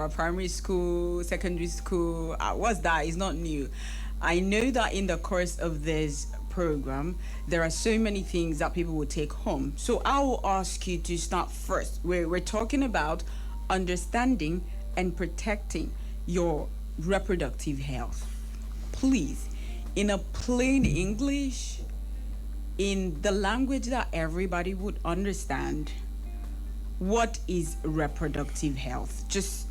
primary school, secondary school. What's that? It's not new. I know that in the course of this program, there are so many things that people will take home. So I will ask you to start first. We're talking about understanding and protecting your reproductive health. Please, in a plain English, in the language that everybody would understand, what is reproductive health? Just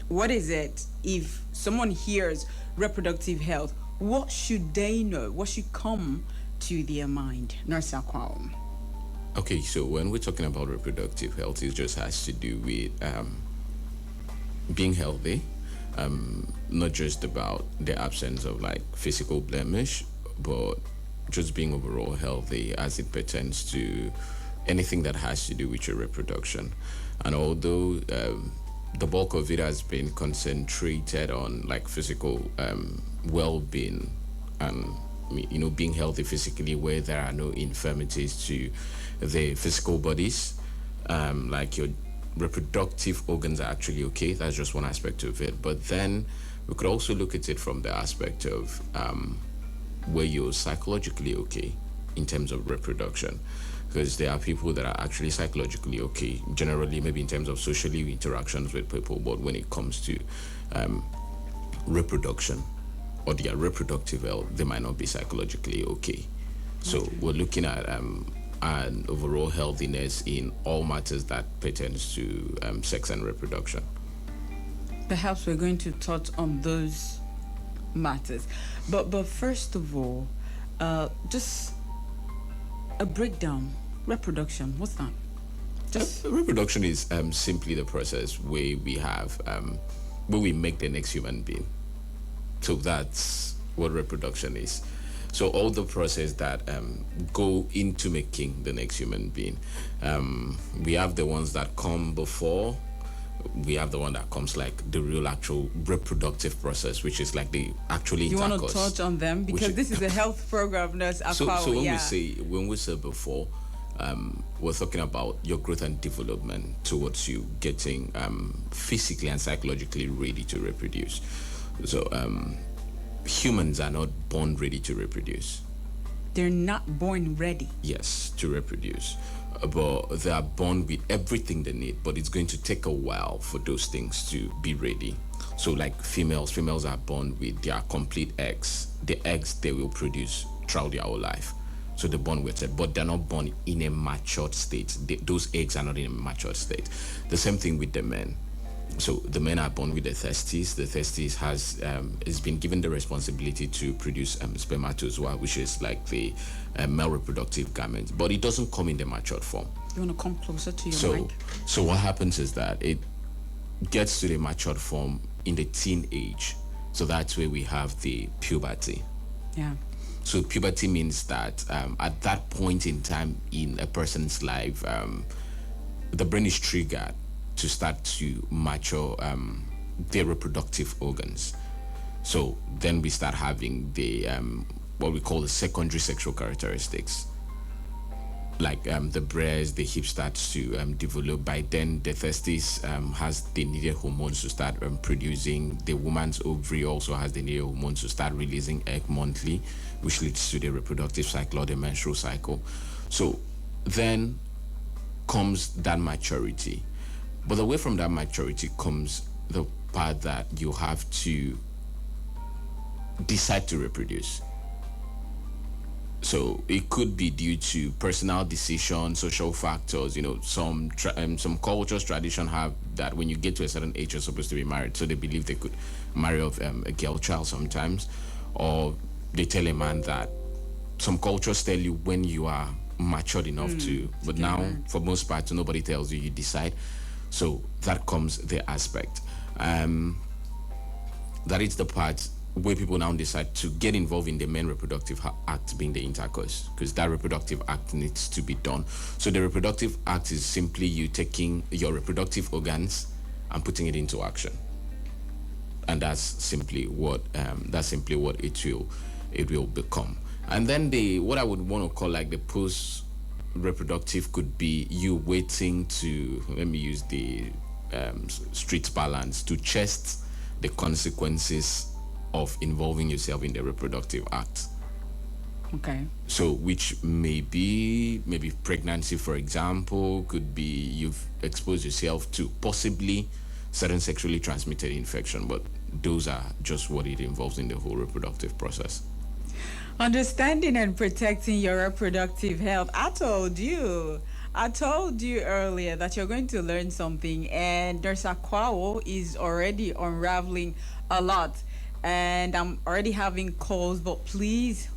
what is it? If someone hears reproductive health, what should they know? What should come to their mind? Nurse Akwao. Okay, so when we're talking about reproductive health, it just has to do with being healthy, not just about the absence of like physical blemish, but just being overall healthy as it pertains to anything that has to do with your reproduction. And although the bulk of it has been concentrated on like physical well-being and being healthy physically, where there are no infirmities to the physical bodies, like your reproductive organs are actually okay. That's just one aspect of it. But then we could also look at it from the aspect of where you're psychologically okay in terms of reproduction, because there are people that are actually psychologically okay generally, maybe in terms of socially interactions with people, but when it comes to reproduction or their reproductive health, they might not be psychologically okay. So we're looking at an overall healthiness in all matters that pertains to sex and reproduction. Perhaps we're going to touch on those matters, but first of all, just a breakdown. Reproduction, what's that? Just reproduction is simply the process where we have where we make the next human being. So that's what reproduction is. So all the process that go into making the next human being. We have the ones that come before. We have the one that comes like the real actual reproductive process, which is like the actually you intercourse. Want to touch on them because this is a health program, Nurse Akwawi. So when we say before, we're talking about your growth and development towards you getting physically and psychologically ready to reproduce. So humans are not born ready to reproduce. They're not born ready. Yes, to reproduce. But they are born with everything they need, but it's going to take a while for those things to be ready. So like females are born with their complete eggs. The eggs they will produce throughout their whole life. So they're born with it, but they're not born in a matured state. Those eggs are not in a matured state. The same thing with the men. So the men are born with the testes. The testes has been given the responsibility to produce spermatozoa, which is like the male reproductive garment, but it doesn't come in the matured form. You want to come closer to your mic? So what happens is that it gets to the matured form in the teen age. So that's where we have the puberty. Yeah. So puberty means that at that point in time in a person's life, the brain is triggered to start to mature their reproductive organs. So then we start having the what we call the secondary sexual characteristics, like the breast, the hip starts to develop. By then the testes has the needed hormones to start producing. The woman's ovary also has the needed hormones to start releasing egg monthly, which leads to the reproductive cycle or the menstrual cycle. So then comes that maturity. But away from that maturity comes the part that you have to decide to reproduce. So it could be due to personal decision, social factors. Some cultures, tradition have that when you get to a certain age, you're supposed to be married. So they believe they could marry off a girl child sometimes, or they tell a man that some cultures tell you when you are matured enough to. But now, for most parts, nobody tells you. You decide. So that comes the aspect. That is the part where people now decide to get involved in the main reproductive act, being the intercourse, because that reproductive act needs to be done. So the reproductive act is simply you taking your reproductive organs and putting it into action, and that's simply what it will become. And then what I would want to call like the post reproductive could be you waiting to, let me use the street balance to test the consequences of involving yourself in the reproductive act. Okay. So, which may be maybe pregnancy, for example, could be you've exposed yourself to possibly certain sexually transmitted infection, but those are just what it involves in the whole reproductive process. Understanding and protecting your reproductive health. I told you earlier that you're going to learn something, and Nurse Aquao is already unraveling a lot. And I'm already having calls, but please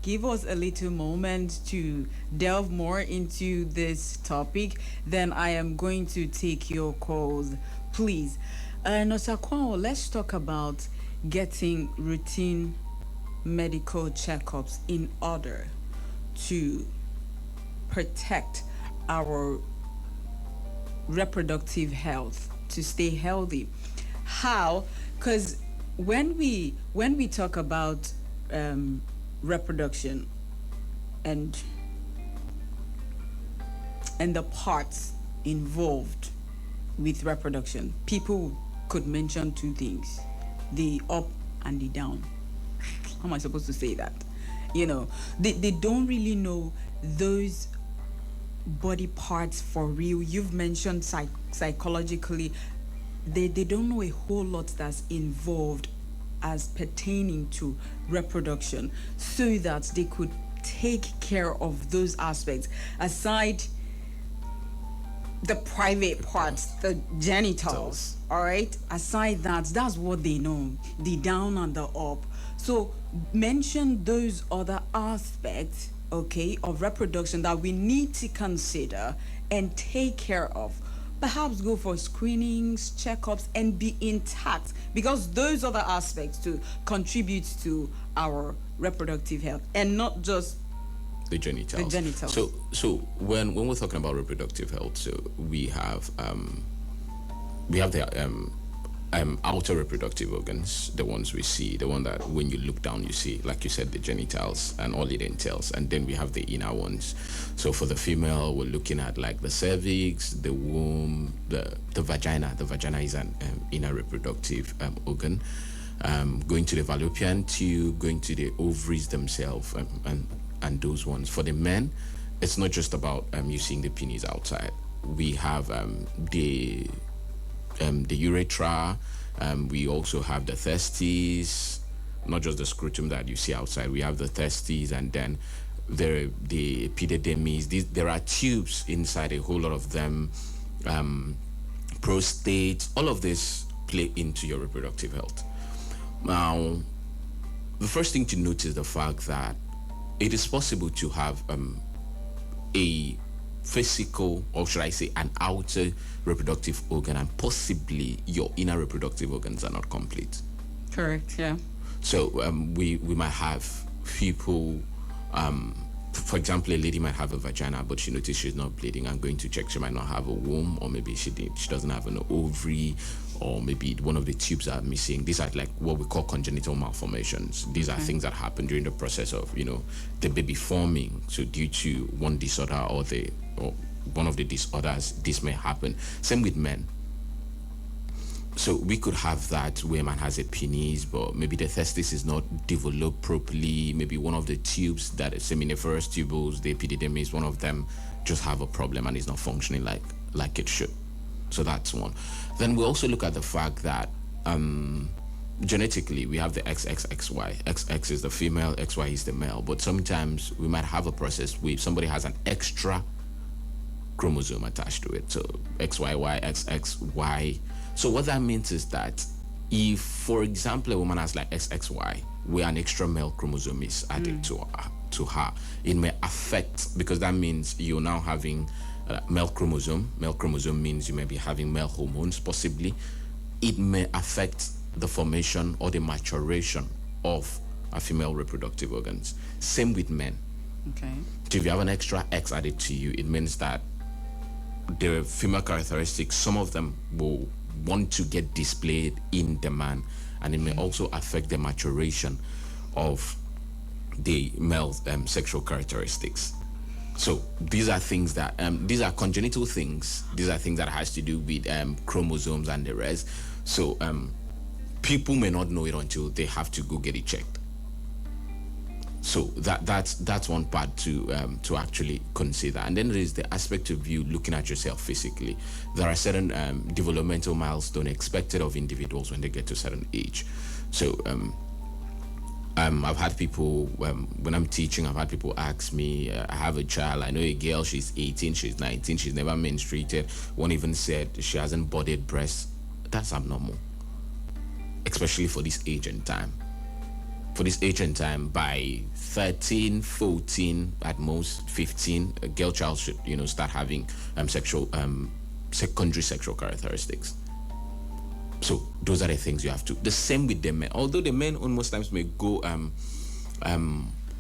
give us a little moment to delve more into this topic. Then I am going to take your calls. Please. Nurse Aquao, let's talk about getting routine medical checkups in order to protect our reproductive health, to stay healthy. How? Because when we talk about reproduction and the parts involved with reproduction, people could mention two things: the up and the down. How am I supposed to say that? They don't really know those body parts for real. You've mentioned psychologically, they don't know a whole lot that's involved as pertaining to reproduction, so that they could take care of those aspects aside the private parts, the genitals. All right, aside that, that's what they know, the down and the up. So mention those other aspects, okay, of reproduction that we need to consider and take care of. Perhaps go for screenings, checkups, and be intact, because those other aspects to contribute to our reproductive health, and not just The genitals. the genitals. So when we're talking about reproductive health, so we have the outer reproductive organs, the ones we see, the one that when you look down you see, like you said, the genitals and all it entails, and then we have the inner ones. So for the female, we're looking at like the cervix, the womb, the vagina. The vagina is an inner reproductive organ. Going to the fallopian tube, going to the ovaries themselves, and those ones. For the men, it's not just about you seeing the penis outside. We have the urethra. We also have the testes, not just the scrotum that you see outside. We have the testes, and then the epididymis. There are tubes inside, a whole lot of them. Prostate. All of this play into your reproductive health. Now, the first thing to note is the fact that it is possible to have a physical, or should I say an outer reproductive organ, and possibly your inner reproductive organs are not complete. Correct, yeah. So we might have people, for example, a lady might have a vagina, but she noticed she's not bleeding, and going to check, she might not have a womb, or maybe she doesn't have an ovary, or maybe one of the tubes are missing. These are like what we call congenital malformations. These are things that happen during the process of, the baby forming. So due to one disorder or one of the disorders, this may happen. Same with men. So we could have that where a man has a penis, but maybe the testis is not developed properly. Maybe one of the tubes, that is seminiferous tubules, the epididymis, one of them just have a problem and is not functioning like it should. So that's one. Then we also look at the fact that genetically we have the XXXY. XX is the female, XY is the male. But sometimes we might have a process where somebody has an extra chromosome attached to it. So XYY, XXY. So what that means is that if, for example, a woman has like XXY, where an extra male chromosome is added to her, it may affect, because that means you're now having male chromosome. Male chromosome means you may be having male hormones, possibly. It may affect the formation or the maturation of a female reproductive organs. Same with men. Okay. So if you have an extra X added to you, it means that the female characteristics, some of them will want to get displayed in the man, and it may also affect the maturation of the male sexual characteristics. So these are things that these are congenital things. These are things that has to do with chromosomes and the rest. So people may not know it until they have to go get it checked. So that's one part to actually consider. And then there is the aspect of you looking at yourself physically. There are certain developmental milestones expected of individuals when they get to a certain age. So I've had people, when I'm teaching, I've had people ask me, I have a child, I know a girl, she's 18, she's 19, she's never menstruated. One even said she hasn't budded breasts. That's abnormal, especially for this age and time. For this age and time, by 13, 14, at most 15, a girl child should, start having secondary sexual characteristics. So those are the things you have to. The same with the men. Although the men on most times may go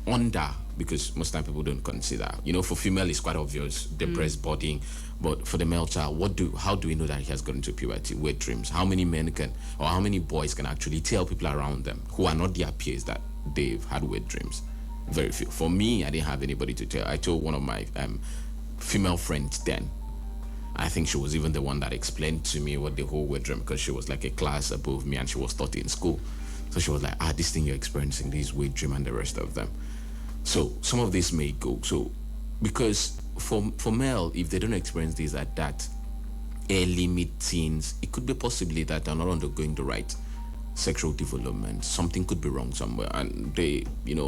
under, because most time people don't consider. For female it's quite obvious, the breast budding, but for the male child, how do we know that he has gotten to puberty? Wet dreams. How many men can, or how many boys can actually tell people around them who are not their peers that they've had wet dreams? Very few. For me, I didn't have anybody to tell. I told one of my female friends then. I think she was even the one that explained to me what the whole wet dream, because she was like a class above me and she was taught in school. So she was like, this thing you're experiencing, this wet dream and the rest of them. So some of this may go. So because for male, if they don't experience this at that early mid-teens, it could be possibly that they're not undergoing the right sexual development. Something could be wrong somewhere. And they,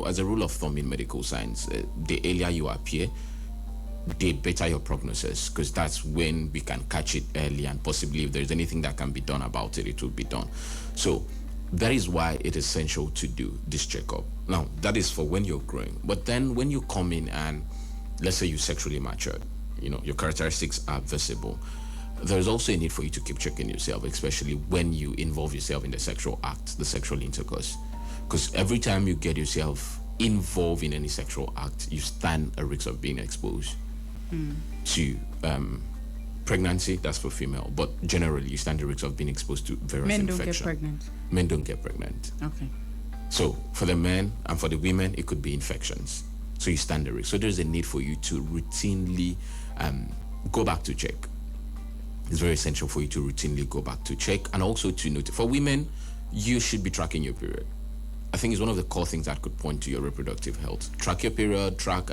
as a rule of thumb in medical science, the earlier you appear, the better your prognosis, because that's when we can catch it early, and possibly if there's anything that can be done about it, it will be done. So that is why it is essential to do this checkup. Now, that is for when you're growing. But then when you come in and let's say you're sexually matured, your characteristics are visible, there's also a need for you to keep checking yourself, especially when you involve yourself in the sexual act, the sexual intercourse. Because every time you get yourself involved in any sexual act, you stand a risk of being exposed to pregnancy. That's for female, but generally you stand the risk of being exposed to various Men infections. don't get pregnant. Men don't get pregnant. Okay. So for the men and for the women, it could be infections. So you stand the risk. So there's a need for you to routinely go back to check. It's very essential for you to routinely go back to check, and also to note. For women, you should be tracking your period. I think it's one of the core things that could point to your reproductive health. Track your period, track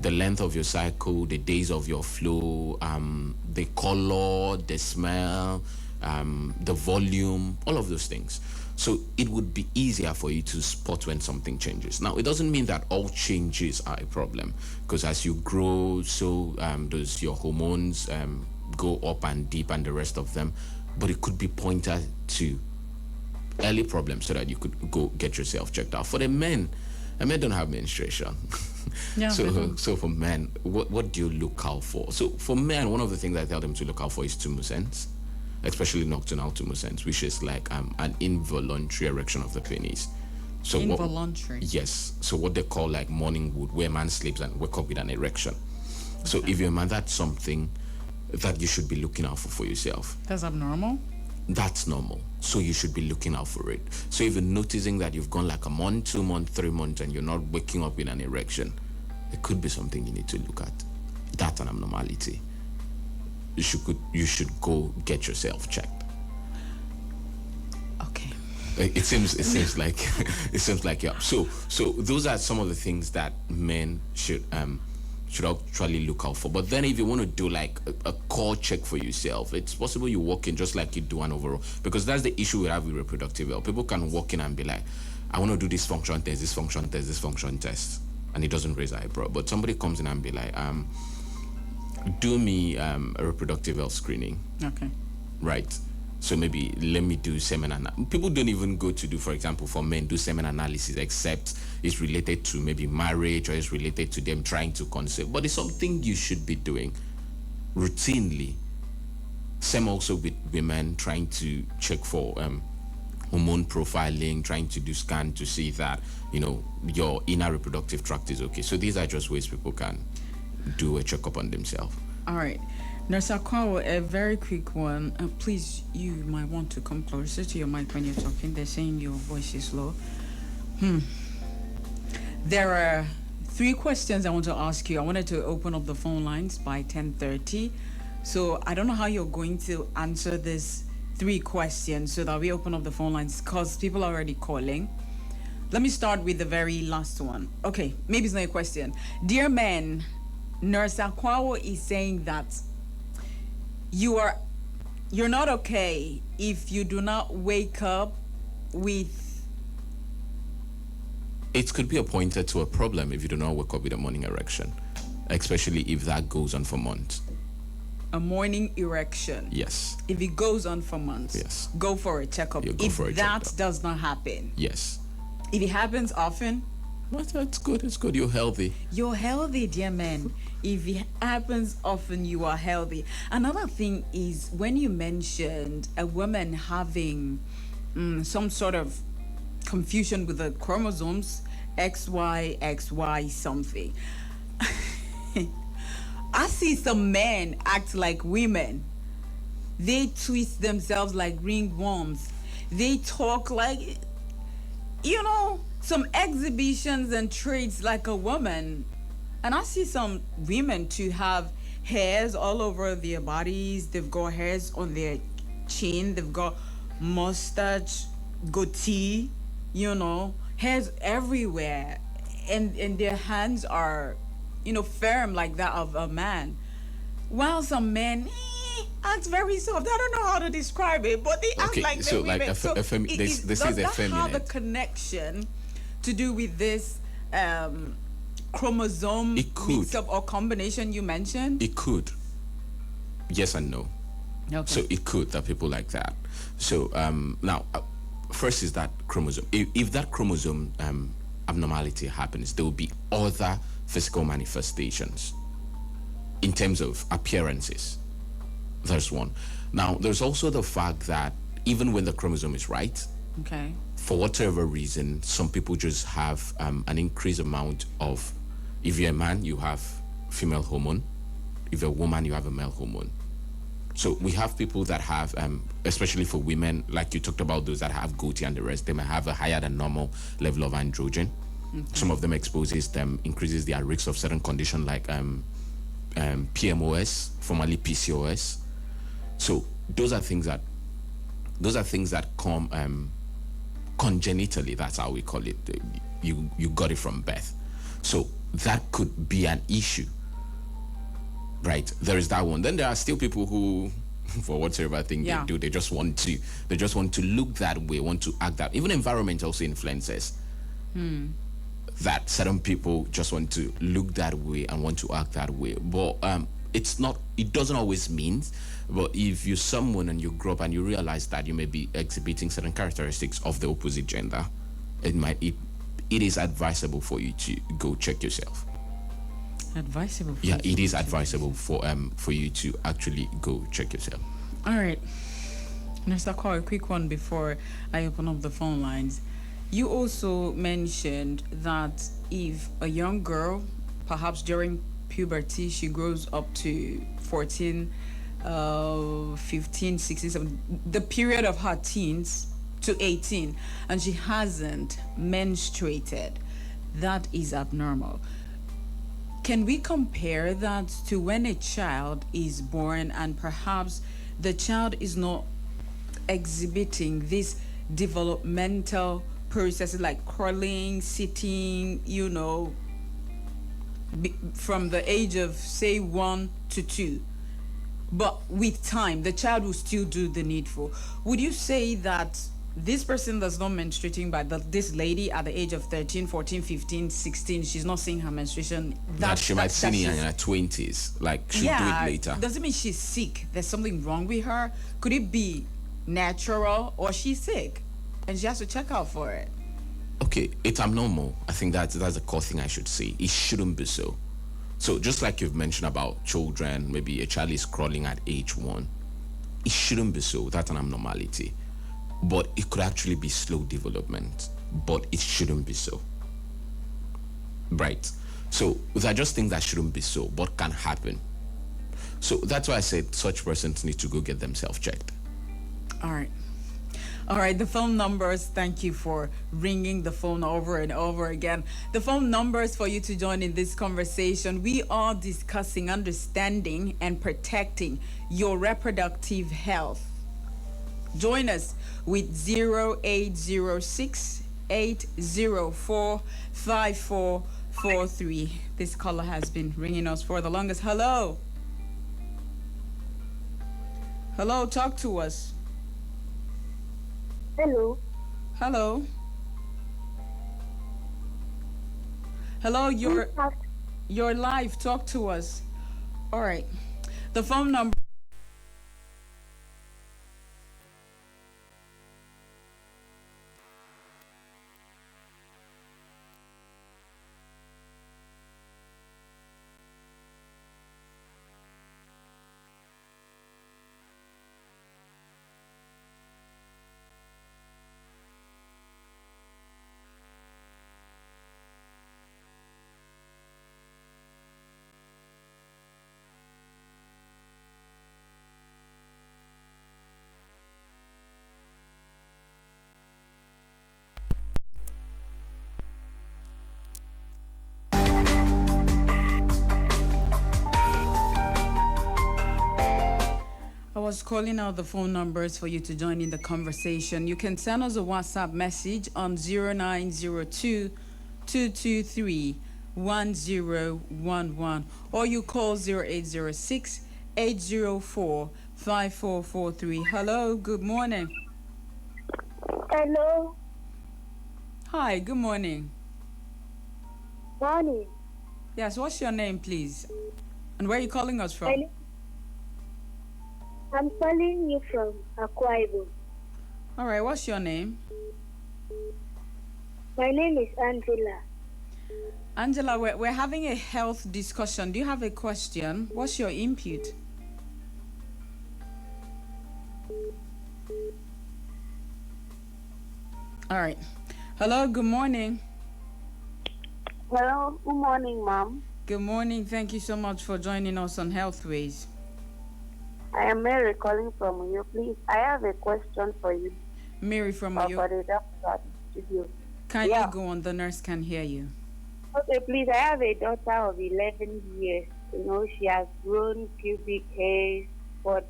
the length of your cycle, the days of your flow, the color, the smell, the volume, all of those things. So it would be easier for you to spot when something changes. Now, it doesn't mean that all changes are a problem, because as you grow, so does your hormones go up and deep and the rest of them. But it could be pointed to early problems so that you could go get yourself checked out. For the men, and men don't have menstruation. Yeah, so for men, what do you look out for? So for men, one of the things I tell them to look out for is tumescence, especially nocturnal tumescence, which is like an involuntary erection of the penis. So involuntary. Yes. So what they call like morning wood, where a man sleeps and wake up with an erection. So if you're a man, that's something that you should be looking out for yourself. That's abnormal? That's normal. So you should be looking out for it. So if you're noticing that you've gone like a month, 2 months, 3 months, and you're not waking up with an erection, it could be something you need to look at. That's an abnormality. You should go get yourself checked. Okay. It seems like yeah. So those are some of the things that men should actually look out for. But then if you want to do like a core check for yourself, it's possible you walk in just like you do an overall, because that's the issue we have with reproductive health. People can walk in and be like, I want to do this function test, this function test, this function test, and it doesn't raise eyebrow. But somebody comes in and be like, do me a reproductive health screening. Okay. Right. So maybe let me do semen. People don't even go to do, for example, for men, do semen analysis, except it's related to maybe marriage or it's related to them trying to conceive. But it's something you should be doing routinely. Same also with women trying to check for hormone profiling, trying to do scan to see that, your inner reproductive tract is okay. So these are just ways people can do a checkup on themselves. All right. Nurse Akwawo, a very quick one. Please, you might want to come closer to your mic when you're talking. They're saying your voice is low. There are three questions I want to ask you. I wanted to open up the phone lines by 10:30. So I don't know how you're going to answer this three questions so that we open up the phone lines because people are already calling. Let me start with the very last one. Okay, maybe it's not a question. Dear men, Nurse Akwawo is saying that you're not okay if you do not wake up with It could be pointed to a problem if you do not wake up with a morning erection, especially if that goes on for months. a morning erection. Yes. If it goes on for months, Yes. go for a checkup. You go If for a that checkup. does not happen, Yes. if it happens often, Well, that's good. It's good. You're healthy. you're healthy, dear man. If it happens often, you are healthy. Another thing is when you mentioned a woman having some sort of confusion with the chromosomes, XY something. I see some men act like women. They twist themselves like ringworms. They talk like, some exhibitions and traits like a woman. And I see some women to have hairs all over their bodies. They've got hairs on their chin. They've got mustache, goatee, hairs everywhere. And their hands are, firm like that of a man. While some men act very soft. I don't know how to describe it, but they act Okay, like so they're like women. they say they're does that have a feminine. connection to do with this chromosome It could. mix-up or combination you mentioned? It could. Yes and no. Okay. So it could that people like that. So now, first is that chromosome. If that chromosome abnormality happens, there will be other physical manifestations in terms of appearances. There's one. Now, there's also the fact that even when the chromosome is right, Okay. for whatever reason, some people just have an increased amount of, if you're a man, you have female hormone. If you're a woman, you have a male hormone. So we have people that have, especially for women, like you talked about those that have goatee and the rest, they may have a higher than normal level of androgen. Some of them increases their risk of certain conditions like PMOS, formerly PCOS. So those are things that come congenitally. That's how we call it. You got it from birth. So that could be an issue, right? There is that one. Then there are still people who, for whatever thing Yeah. they do, they just want to look that way, want to act that. Even environment also influences. That certain people just want to look that way and want to act that way. But it doesn't always mean. But if you're someone and you grow up and you realize that you may be exhibiting certain characteristics of the opposite gender, it is advisable for you to go check yourself. Advisable. For Yeah, you it to is check advisable for you to actually go check yourself. All right. Mr. Call, a quick one before I open up the phone lines. You also mentioned that if a young girl, perhaps during puberty, she grows up to 14, 15, 16, 17, the period of her teens to 18, and she hasn't menstruated, that is abnormal. Can we compare that to when a child is born and perhaps the child is not exhibiting these developmental processes like crawling, sitting, from the age of say 1 to 2? But with time, the child will still do the needful. Would you say that this person that's not menstruating, but this lady at the age of 13, 14, 15, 16, she's not seeing her menstruation? That she might see it in she's- her 20s, like she'll do it later. Doesn't mean she's sick. There's something wrong with her. Could it be natural or she's sick and she has to check out for it? Okay, it's abnormal. I think that's the core thing I should say. It shouldn't be so. So just like you've mentioned about children, maybe a child is crawling at age 1. It shouldn't be so. That's an abnormality. But it could actually be slow development. But it shouldn't be so. Right. So they're just things that shouldn't be so, but can happen. So that's why I said such persons need to go get themselves checked. All right. All right, the phone numbers. Thank you for ringing the phone over and over again. The phone numbers for you to join in this conversation. We are discussing understanding and protecting your reproductive health. Join us with 0806 804 5443. This caller has been ringing us for the longest. Hello. Hello, talk to us. Hello. Hello. Hello, you're live. Talk to us. All right. The phone number. I was calling out the phone numbers for you to join in the conversation. You can send us a WhatsApp message on 0902 223 1011 or you call 0806 804 5443. Hello, good morning. Hello. Hi, good morning. Morning. Yes, what's your name, please? And where are you calling us from? I'm calling you from Akwa Ibom. All right, what's your name? My name is Angela. Angela, we're having a health discussion. Do you have a question? What's your input? All right. Hello, good morning. Hello. Good morning, Mom. Good morning. Thank you so much for joining us on Healthways. I am Mary calling from you. Please, I have a question for you. Mary from For you. the doctor at the studio. Kindly go on. The nurse can hear you. Okay, please. I have a daughter of 11 years. You know, she has grown pubic hairs, but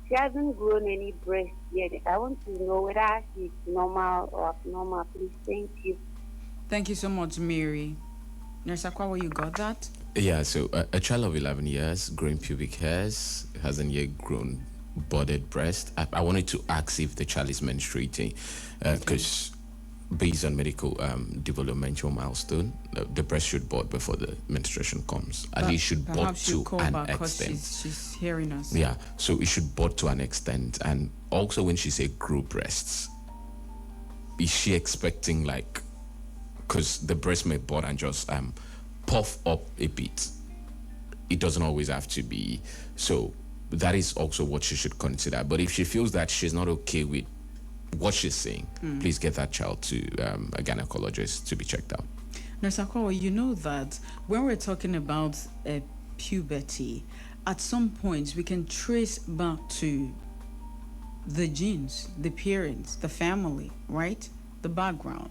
she hasn't grown any breast yet. I want to know whether she's normal or abnormal. Please, thank you. Thank you so much, Mary. Nurse Akwawa, you got that? Yeah, so a child of 11 years, growing pubic hairs, hasn't yet grown budded breast. I wanted to ask if the child is menstruating, because based on medical developmental milestone, the breast should bud before the menstruation comes. At least should bud to an extent. She's hearing us. Yeah, so it should bud to an extent. And also when she say grow breasts, is she expecting like, because the breast may bud and just puff up a bit. It doesn't always have to be. So that is also what she should consider. But if she feels that she's not okay with what she's saying, please get that child to a gynecologist to be checked out. Nurse Akwawa, you know that when we're talking about puberty, at some points we can trace back to the genes, the parents, the family, right? The background.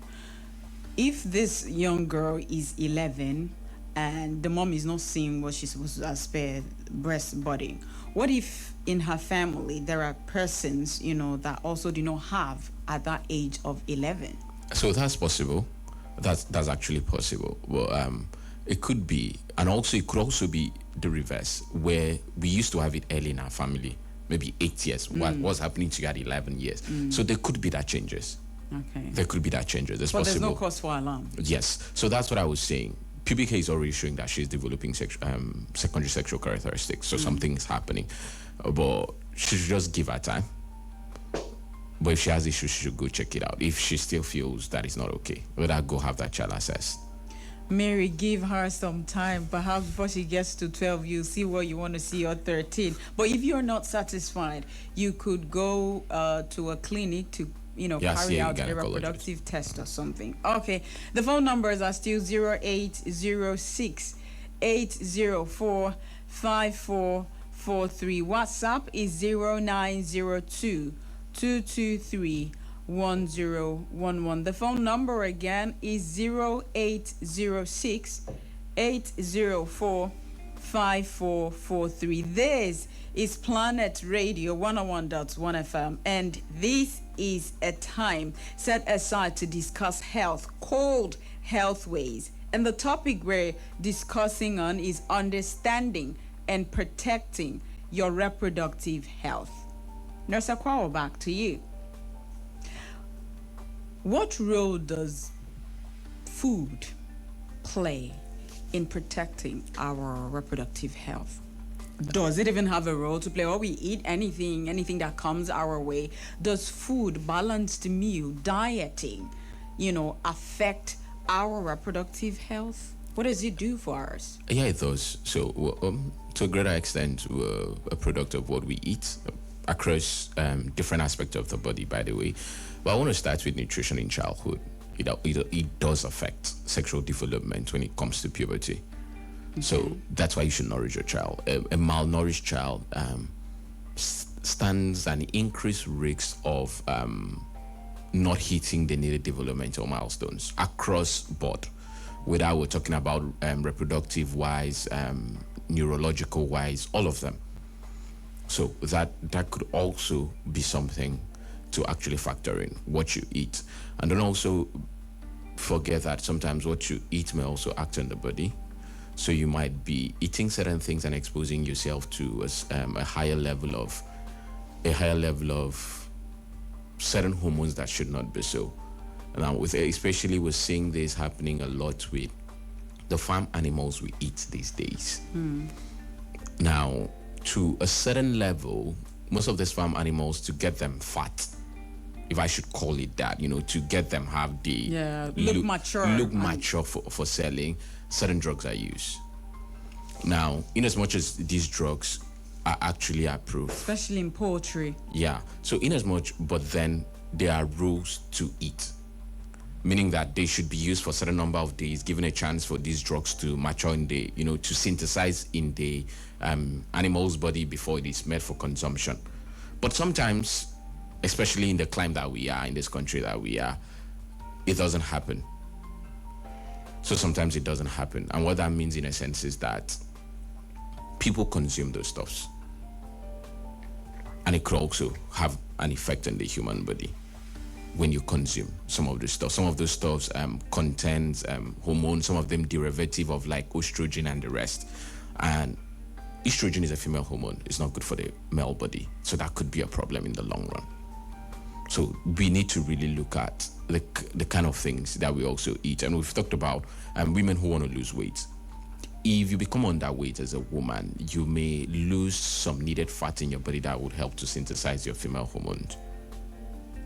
If this young girl is 11 and the mom is not seeing what she's supposed to as per breast budding, what if in her family there are persons, you know, that also do not have at that age of 11? So that's possible. That's actually possible. Well, it could be, and also it could also be the reverse, where we used to have it early in our family, maybe 8 years. What's happening to you at 11 years? So there could be that changes. Okay. There could be that changes. It's but possible. There's no cause for alarm. Yes. So that's what I was saying. Pubic hair is already showing that she's developing secondary sexual characteristics. So something is happening. But she should just give her time. But if she has issues, she should go check it out. If she still feels that it's not okay, let her go have that child assessed. Mary, give her some time. Perhaps before she gets to 12, you see what you want to see, or 13. But if you're not satisfied, you could go to a clinic to carry out a reproductive test or something. Okay. The phone numbers are still 0806 804 5443. WhatsApp is 0902 223 1011. The phone number again is 0806 804 5443. This is Planet Radio 101.1 FM, and this is a time set aside to discuss health called Healthways. And the topic we're discussing on is understanding and protecting your reproductive health. Nurse Akwawo, back to you. What role does food play in protecting our reproductive health? Does it even have a role to play? Or we eat anything that comes our way? Does food, balanced meal, dieting, affect our reproductive health? What does it do for us? Yeah, it does. So, to a greater extent, we're a product of what we eat across different aspects of the body, by the way. But I want to start with nutrition in childhood. It does affect sexual development when it comes to puberty. Okay. So that's why you should nourish your child. A malnourished child stands an increased risk of not hitting the needed developmental milestones across board. Whether we're talking about reproductive wise, neurological wise, all of them. So that could also be something to actually factor in what you eat. And don't also forget that sometimes what you eat may also act on the body. So you might be eating certain things and exposing yourself to a higher level of certain hormones that should not be so. Now, especially we're seeing this happening a lot with the farm animals we eat these days. Now, to a certain level, most of these farm animals, to get them fat, if I should call it that, to get them have the look mature for selling, certain drugs are used. Now, in as much as these drugs are actually approved, especially in poultry. Yeah. So in as much, but then there are rules to eat, meaning that they should be used for a certain number of days, given a chance for these drugs to mature in the, to synthesize in the animal's body before it is made for consumption. But sometimes, especially in the climate that we are, in this country that we are, it doesn't happen. So sometimes it doesn't happen. And what that means in a sense is that people consume those stuffs. And it could also have an effect on the human body when you consume some of this stuff. Some of those stuffs contains hormones, some of them derivative of like estrogen and the rest. And estrogen is a female hormone. It's not good for the male body. So that could be a problem in the long run. So we need to really look at the kind of things that we also eat. And we've talked about women who want to lose weight. If you become underweight as a woman, you may lose some needed fat in your body that would help to synthesize your female hormones.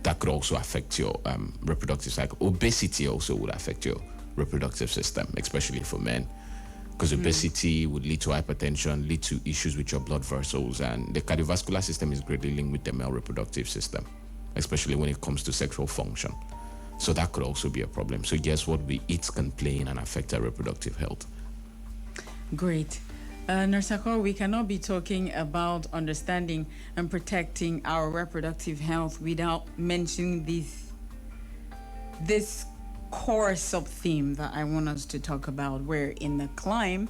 That could also affect your reproductive cycle. Obesity also would affect your reproductive system, especially for men. Because obesity would lead to hypertension, lead to issues with your blood vessels, and the cardiovascular system is greatly linked with the male reproductive system, especially when it comes to sexual function. So that could also be a problem. So yes, what we eat can play in and affect our reproductive health. Great. Nurse Akwawo, we cannot be talking about understanding and protecting our reproductive health without mentioning this course of theme that I want us to talk about, where in the climb,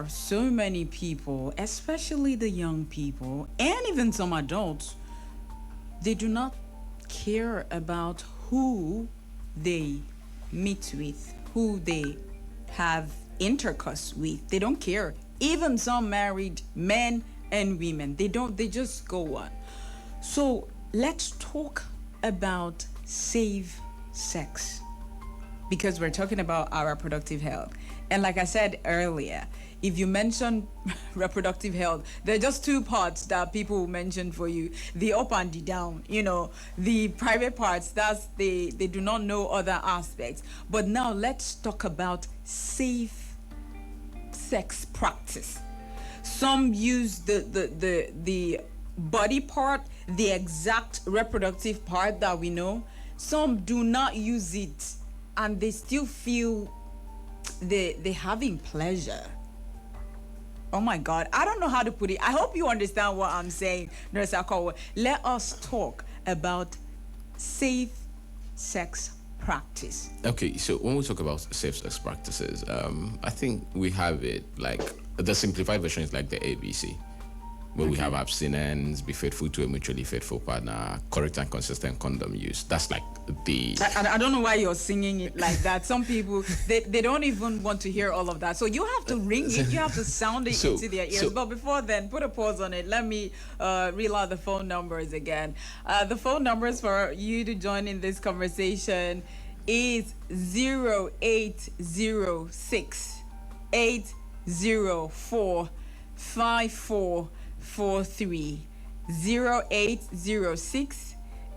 so many people, especially the young people, and even some adults, they do not care about who they meet with, who they have intercourse with. They don't care. Even some married men and women, they just go on. So let's talk about safe sex, because we're talking about our reproductive health. And like I said earlier, if you mention reproductive health, there are just two parts that people will mention for you: the up and the down. The private parts, they do not know other aspects. But now let's talk about safe sex practice. Some use the body part, the exact reproductive part that we know. Some do not use it, and they still feel they're having pleasure. Oh my God, I don't know how to put it. I hope you understand what I'm saying, Nurse Akwawo. Let us talk about safe sex practice? Okay, so when we talk about safe sex practices, I think we have it like the simplified version is like the ABC, where we have abstinence, be faithful to a mutually faithful partner, correct and consistent condom use. That's like the. I don't know why you're singing it like that. Some people, they don't even want to hear all of that. So you have to ring it, you have to sound it into their ears. But before then, put a pause on it. Let me reel out the phone numbers again. The phone numbers for you to join in this conversation is 0806 804 5443. 0806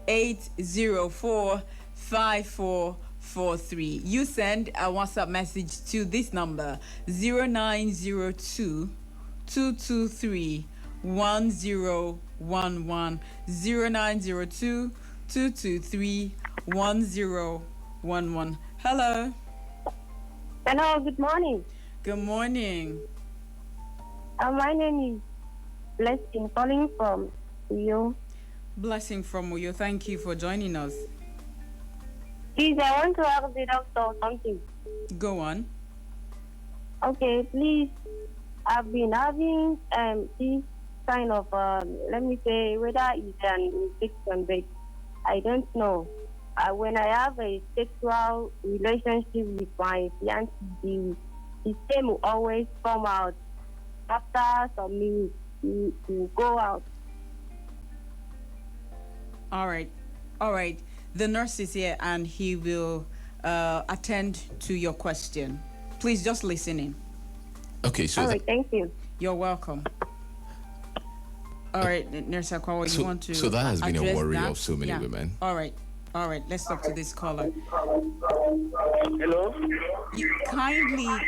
804 5443. You send a WhatsApp message to this number 0902 223 1011. 0902 223 1011. Hello. Hello, good morning. Good morning. My name is Blessing, calling from you. Blessing from Uyo. Thank you for joining us. Please, I want to ask the doctor something. Go on. Okay, please. I've been having this kind of, let me say, whether it's an infection, but I don't know. When I have a sexual relationship with my fiancé, the same will always come out after some minutes to go out. All right. The nurse is here and he will attend to your question. Please just listen in. Okay, so. All right, thank you. You're welcome. All right, Nurse Akwawa, you want to. So that has been a worry that? of so many women. All right. Let's talk to this caller. Hello? You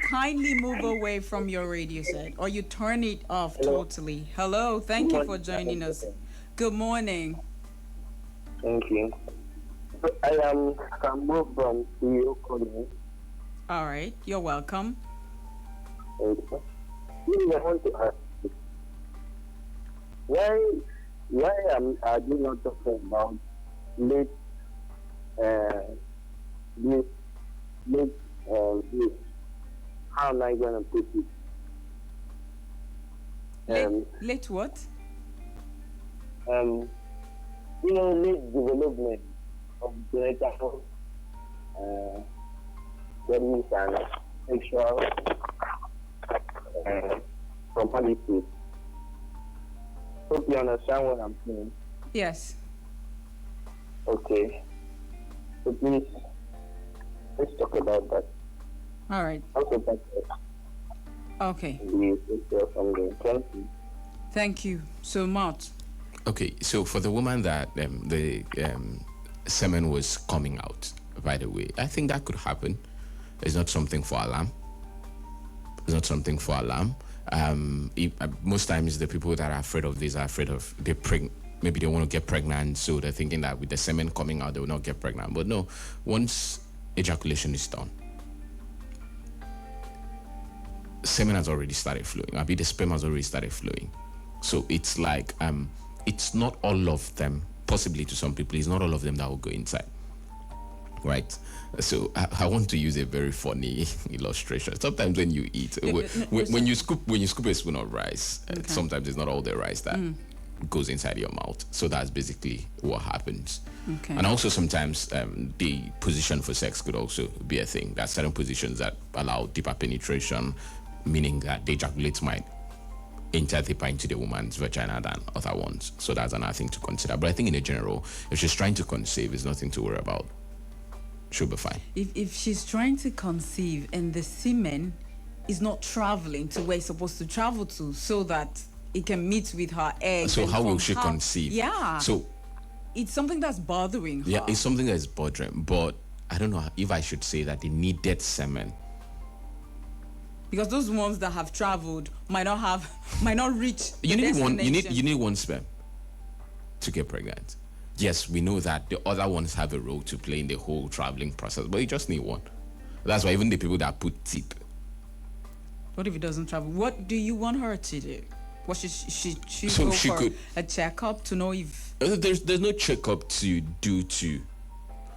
kindly move away from your radio set, or you turn it off totally. Hello, thank you for joining us. Good morning. Thank you. I am Sambo from CEO calling. All right, you're welcome. Thank you. I want to ask you, why are you not talking about late this? How am I going to put it? Late what? Late development of genital bodies and sexual formalities. Hope you understand what I'm saying. Yes. Okay. So please, let's talk about that. All right. Also, Okay. Thank you. Thank you so much. Okay, so for the woman that the semen was coming out, by the way, I think that could happen. It's not something for alarm. Most times the people that are afraid of this are afraid of maybe they want to get pregnant, so they're thinking that with the semen coming out they will not get pregnant. But no, once ejaculation is done, semen has already started flowing. The sperm has already started flowing. So it's like it's not all of them. Possibly to some people, it's not all of them that will go inside. Right, so I want to use a very funny illustration. Sometimes when you eat, when you scoop a spoon of rice, sometimes it's not all the rice that goes inside your mouth. So that's basically what happens. Okay. And also sometimes the position for sex could also be a thing. There are certain positions that allow deeper penetration, meaning that the ejaculate might enter deeper into the woman's vagina than other ones. So that's another thing to consider. But I think in general, if she's trying to conceive, it's nothing to worry about. She'll be fine. If she's trying to conceive and the semen is not traveling to where it's supposed to travel to, so that it can meet with her egg. So how will she conceive? Yeah. So it's something that's bothering her. Yeah, it's something that's bothering. But I don't know if I should say that the needed semen. Because those ones that have traveled might not reach. You need one sperm to get pregnant. Yes, we know that the other ones have a role to play in the whole traveling process, but you just need one. That's why even the people that put tip. What if it doesn't travel? What do you want her to do? What she So go she for could- a checkup to know if There's no checkup to do to.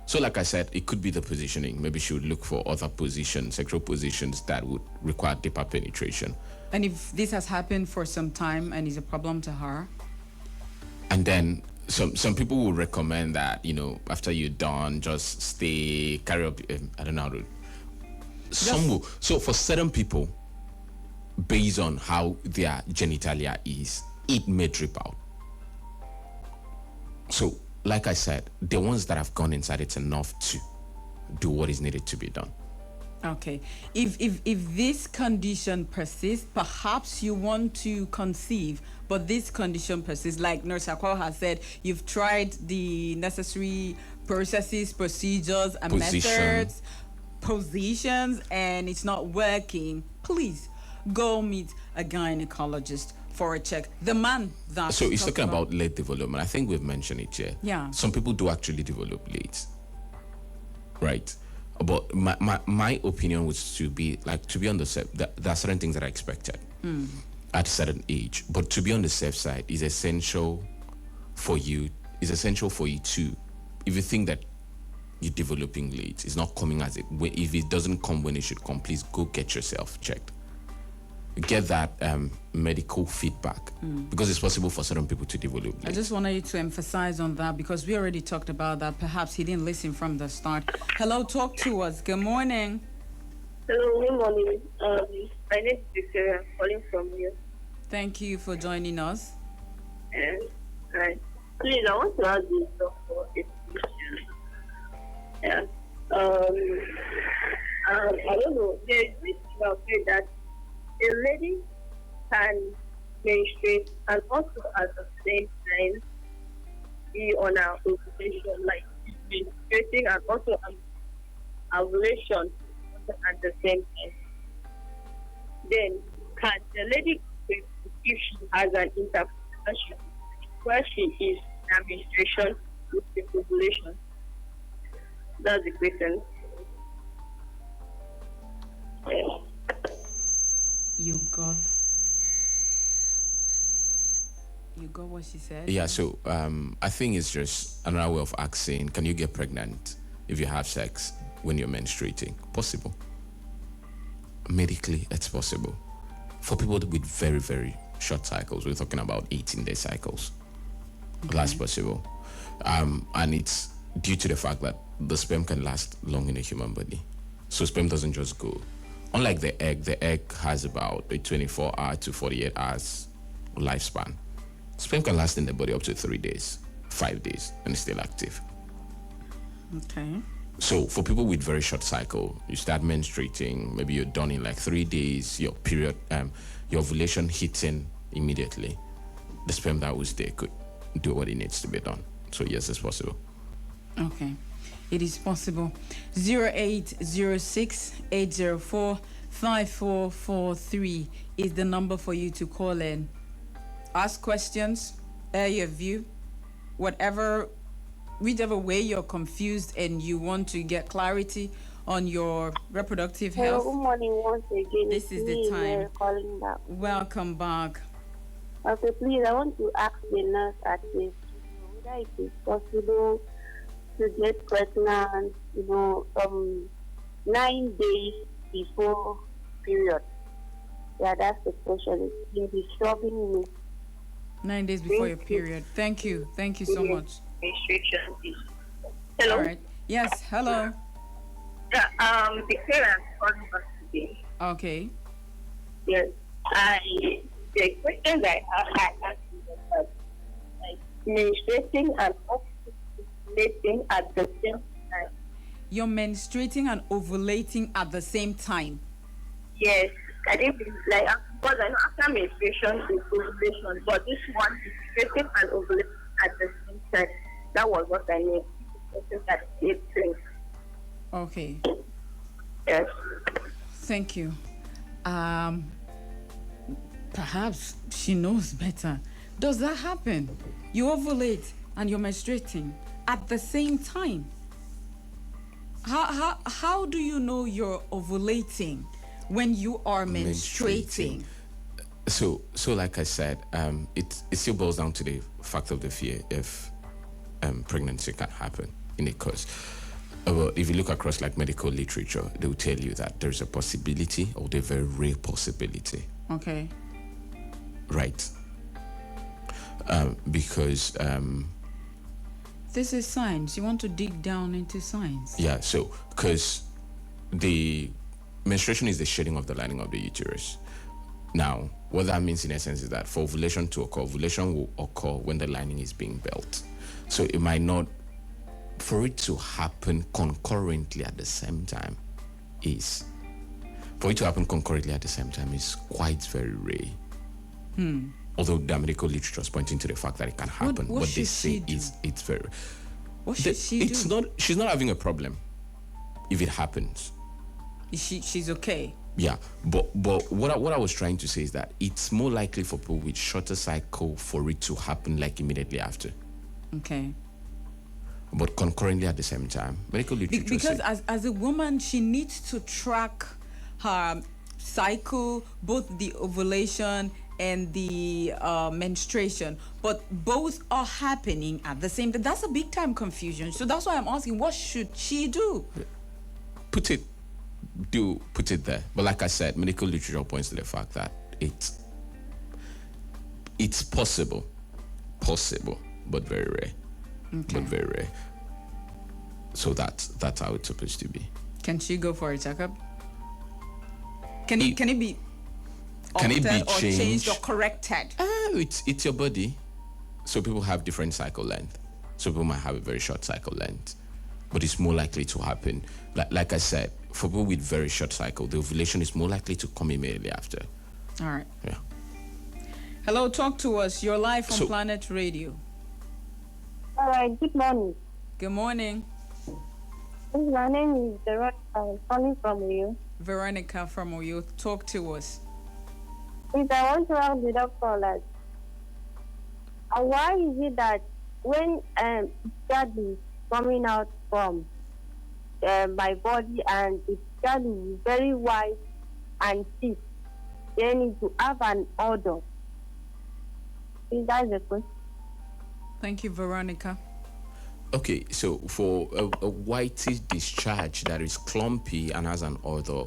So like I said, it could be the positioning. Maybe she would look for other positions, sexual positions that would require deeper penetration. and if this has happened for some time and is a problem to her. And then some people will recommend that, after you're done, just stay, carry up. I don't know how to. Some will. So for certain people, based on how their genitalia is, it may drip out. So, like I said, the ones that have gone inside, it's enough to do what is needed to be done. Okay. If this condition persists, perhaps you want to conceive, but this condition persists, like Nurse Akwa has said, you've tried the necessary processes, procedures, and methods, positions, and it's not working. Please go meet a gynecologist for a check. The man that So he's talking about late development. I think we've mentioned it here. Yeah. Some people do actually develop late. Right. But my opinion was to be on the safe. There are certain things that I expected at a certain age. But to be on the safe side is essential for you. To, if you think that you're developing late, it's not coming if it doesn't come when it should come, please go get yourself checked. Get that medical feedback because it's possible for certain people to develop late. I just wanted you to emphasize on that because we already talked about that. Perhaps he didn't listen from the start. Hello, talk to us. Good morning. Hello, good morning. My name is Victoria. I'm calling from you. Thank you for joining us. Right. Please, I want to ask this doctor a question. Yeah. I don't know. There is this thing out there that a lady can menstruate and also at the same time be on her ovulation, like menstruating and also ovulation at the same time. Then can the lady, if she has an interpretation where she is in menstruation with the ovulation? That's the question. Yeah. You got what she said? Yeah, so I think it's just another way of asking, can you get pregnant if you have sex when you're menstruating? Possible. Medically, it's possible. For people with very, very short cycles, we're talking about 18-day cycles. Okay. That's possible. And it's due to the fact that the sperm can last long in a human body. So sperm doesn't just go. Unlike the egg has about a 24-hour to 48 hours lifespan. Sperm can last in the body up to 3 days, 5 days, and it's still active. Okay. So for people with very short cycle, you start menstruating, maybe you're done in like 3 days, your period, your ovulation hits in immediately. The sperm that was there could do what it needs to be done. So yes, it's possible. Okay. It is possible. 0806-804-5443 is the number for you to call in. Ask questions, air your view, whichever way you're confused and you want to get clarity on your reproductive health. Good morning once again. This is the time. Calling back. Welcome back. Okay, please, I want to ask the nurse at this whether it is possible to get pregnant, 9 days before period. Yeah, that's the question. It's been disturbing me. 9 days before your period. Thank you so much. Hello. All right. Yes. Hello. Yeah. Victoria, I'm calling back today. Okay. Yes. The question that I asked you was that, like, menstruating and ovulating at the same time. You're menstruating and ovulating at the same time. Yes. I think because I know after menstruation is ovulation, but this one is menstruating and ovulating at the same time. That was what I meant. Okay. Yes. Thank you. Perhaps she knows better. Does that happen? You ovulate and you're menstruating at the same time. How do you know you're ovulating when you are menstruating? So like I said, it still boils down to the fact of the fear if pregnancy can happen in a cause. Well, if you look across like medical literature, they will tell you that there's a possibility or the very rare possibility. Okay. Right. Because this is science. You want to dig down into science. yeah, so because the menstruation is the shedding of the lining of the uterus. Now, what that means in essence is that for ovulation to occur, ovulation will occur when the lining is being built. So it might not, for it to happen concurrently at the same time is quite very rare. Although the medical literature is pointing to the fact that it can happen, what what they should she say do? is it's very. What should she It's do? not. She's not having a problem if it happens. She's okay. Yeah, but what I was trying to say is that it's more likely for people with shorter cycle for it to happen like immediately after, Okay. but concurrently at the same time. Medical literature Because say, as a woman, she needs to track her cycle, both the ovulation and the menstruation, but both are happening at the same time. That's a big time confusion. So that's why I'm asking, what should she do? put it there. But like I said, medical literature points to the fact that it's possible, but very rare. Okay. But very rare. So that's how it's supposed to be. Can she go for a checkup? Can it be Can it be altered or changed changed? or corrected? It's your body. So people have different cycle length. So people might have a very short cycle length, but it's more likely to happen. Like I said, for people with very short cycle, the ovulation is more likely to come immediately after. All right. Yeah. Hello, talk to us. You're live on So- Planet Radio. All right, good morning. Good morning, My name is Veronica. I'm calling from you. Veronica from Oyo. Talk to us. Please, I want to ask the doctor, like, why is it that when blood is coming out from my body and the blood is very white and thick, then it will have an odor? Is that the question? Thank you, Veronica. Okay, so for a whitish discharge that is clumpy and has an odor,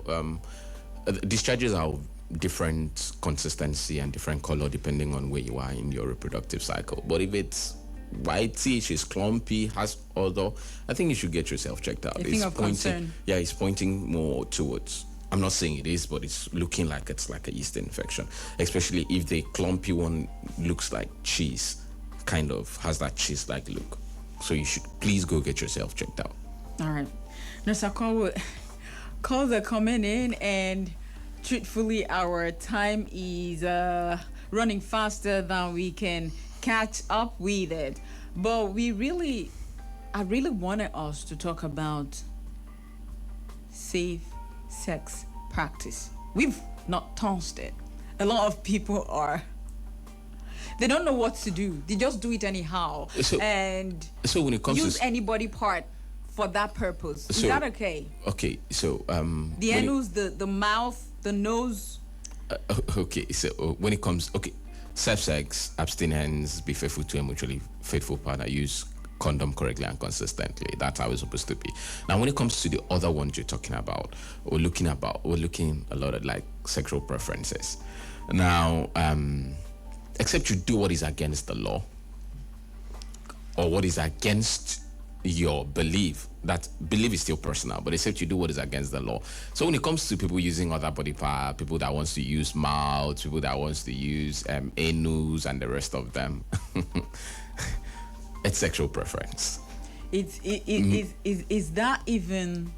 discharges are of different consistency and different color depending on where you are in your reproductive cycle. But if it's whitish, is clumpy, has odor, I think you should get yourself checked out. A thing of concern. Yeah, it's pointing more towards. I'm not saying it is, but it's looking like it's like a yeast infection, especially if the clumpy one looks like cheese, kind of has that cheese-like look. So you should please go get yourself checked out. All right. Nurse, calls are coming in, and truthfully, our time is running faster than we can catch up with it. But I really wanted us to talk about safe sex practice. We've not touched it. A lot of people they don't know what to do. They just do it anyhow. So when it comes use to anybody part for that purpose. Is So- that okay? okay, so The when it- anus, the mouth, the nose. okay, so when it comes, safe sex, abstinence, be faithful to a mutually faithful partner, use condom correctly and consistently. That's how it's supposed to be. Now, when it comes to the other ones you're talking about, we're looking a lot at like sexual preferences. Now, except you do what is against the law or what is against your belief. That belief is still personal, but except you do what is against the law. So when it comes to people using other body part, people that wants to use mouths, people that wants to use anus and the rest of them, it's sexual preference. Is that even?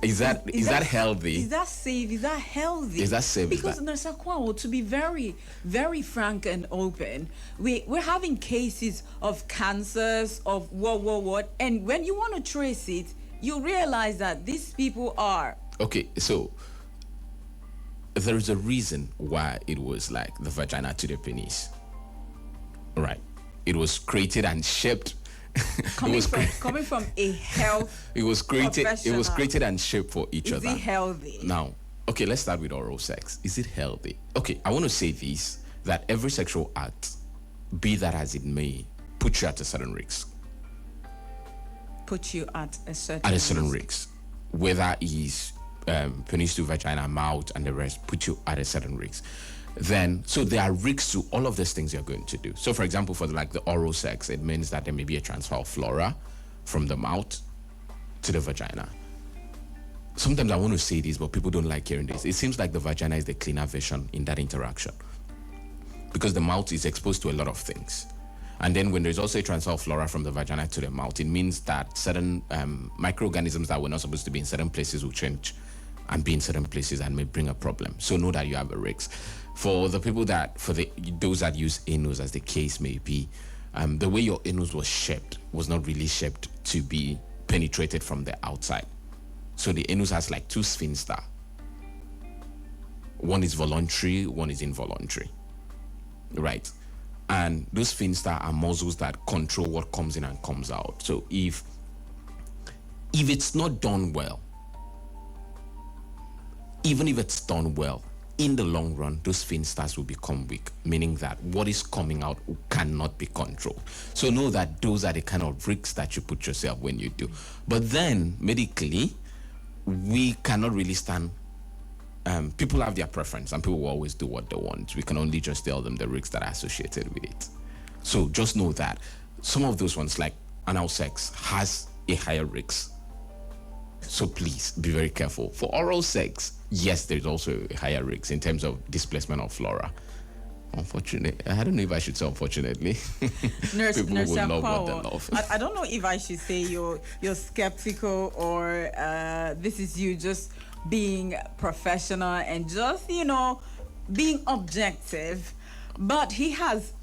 Is that healthy? Is that safe? Is that healthy? Is that safe? Is Because that- Nurse Akwawo, to be very, very frank and open, we're having cases of cancers, of what, and when you want to trace it, you realize that these people are. Okay, so there is a reason why it was like the vagina to the penis. Right. It was created and shaped. Coming from a health It was created professional. and shaped for each Is other. it healthy? Now, Okay, let's start with oral sex. Is it healthy? Okay, I want to say this, that every sexual act, be that as it may, puts you at a certain risk. Put you at a At a certain risk. Whether it's penis to vagina, mouth, and the rest, put you at a certain risk. Then, so there are risks to all of these things you're going to do. So, for example, for like the oral sex, it means that there may be a transfer of flora from the mouth to the vagina. Sometimes I want to say this, but people don't like hearing this. It seems like the vagina is the cleaner version in that interaction, because the mouth is exposed to a lot of things. And then when there's also a transfer of flora from the vagina to the mouth, it means that certain microorganisms that were not supposed to be in certain places will change and be in certain places and may bring a problem. So know that you have a risk. For the people that, those that use anus, as the case may be, the way your anus was shaped was not really shaped to be penetrated from the outside. So the anus has like two sphincter. One is voluntary, one is involuntary, right? And those sphincter are muscles that control what comes in and comes out. So if it's not done well, even if it's done well, in the long run, those sphincters will become weak, meaning that what is coming out cannot be controlled. So know that those are the kind of risks that you put yourself when you do. But then, medically, we cannot really stand. People have their preference, and people will always do what they want. We can only just tell them the risks that are associated with it. So just know that some of those ones, like anal sex, has a higher risk. So please be very careful. For oral sex, yes, there's also a higher risk in terms of displacement of flora. Unfortunately, I don't know if I should say unfortunately. Nurse People will love what they Akwawo, love. I don't know if I should say you're skeptical, or this is you just being professional and just, being objective. But he has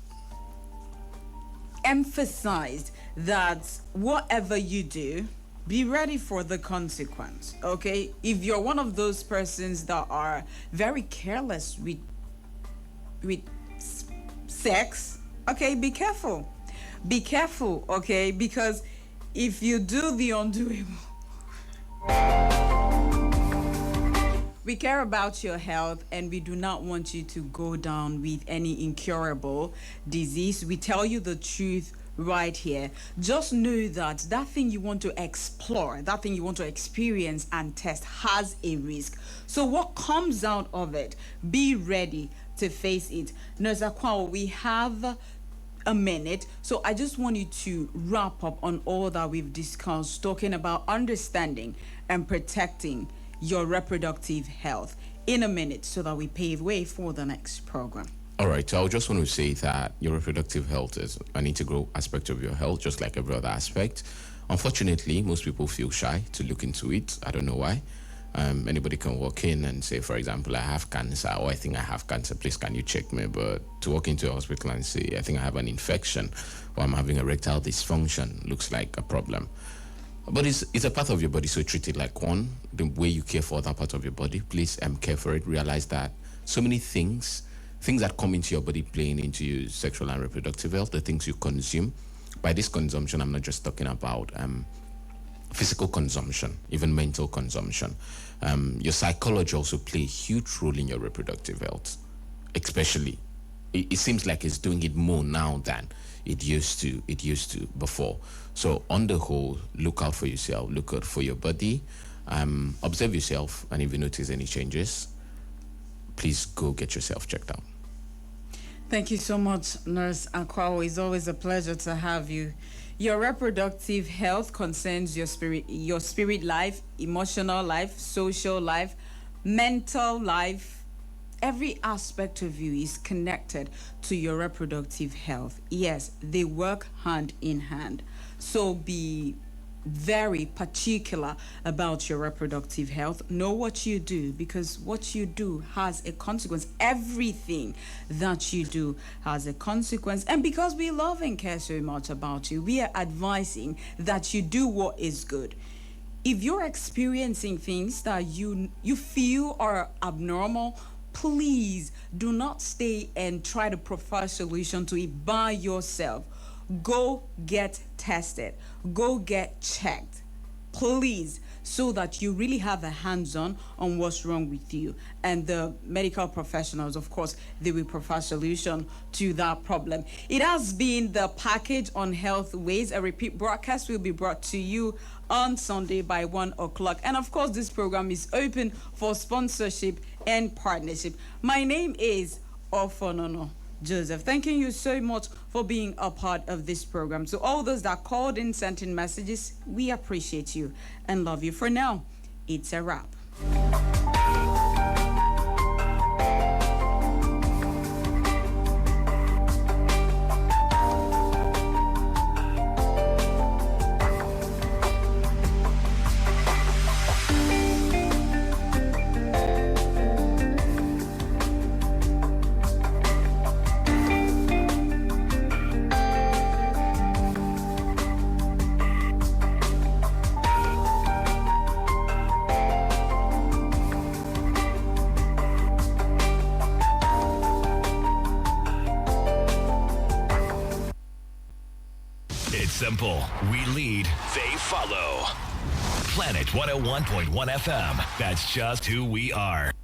emphasized that whatever you do, be ready for the consequence, okay? If you're one of those persons that are very careless with sex, okay, be careful. Be careful, okay? Because if you do the undoable, we care about your health, and we do not want you to go down with any incurable disease. We tell you the truth right here. Just know that thing you want to explore, that thing you want to experience and test has a risk. So what comes out of it, be ready to face it. Nurse Akwawo, we have a minute, so I just want you to wrap up on all that we've discussed, talking about understanding and protecting your reproductive health in a minute, so that we pave way for the next program. All right, so I just want to say that your reproductive health is an integral aspect of your health, just like every other aspect. Unfortunately, most people feel shy to look into it. I don't know why. Anybody can walk in and say, for example, I have cancer, or I think I have cancer, please can you check me? But to walk into a hospital and say, I think I have an infection, or I'm having erectile dysfunction, looks like a problem. But it's a part of your body, so treat it like one. The way you care for that part of your body, please care for it. Realize that so many things that come into your body playing into your sexual and reproductive health, the things you consume. By this consumption, I'm not just talking about physical consumption, even mental consumption. Your psychology also play a huge role in your reproductive health, especially. It seems like it's doing it more now than it used to before. So on the whole, look out for yourself, look out for your body, observe yourself, and if you notice any changes, please go get yourself checked out. Thank you so much, Nurse Akwawo. It's always a pleasure to have you. Your reproductive health concerns your spirit life, emotional life, social life, mental life. Every aspect of you is connected to your reproductive health. Yes, they work hand in hand. So be very particular about your reproductive health. Know what you do, because what you do has a consequence. Everything that you do has a consequence. And because we love and care so much about you, we are advising that you do what is good. If you're experiencing things that you feel are abnormal, please do not stay and try to provide a solution to it by yourself. Go get tested. Go get checked. please, so that you really have a hands-on on what's wrong with you. And the medical professionals, of course, they will provide solution to that problem. It has been the package on Healthways. A repeat broadcast will be brought to you on Sunday by 1 o'clock. And of course, this program is open for sponsorship and partnership. My name is Ofonono Joseph. Thanking you so much for being a part of this program. So all those that called in, sent in messages, we appreciate you and love you. For now, it's a wrap. Simple. We lead, they follow. Planet 101.1 FM. That's just who we are.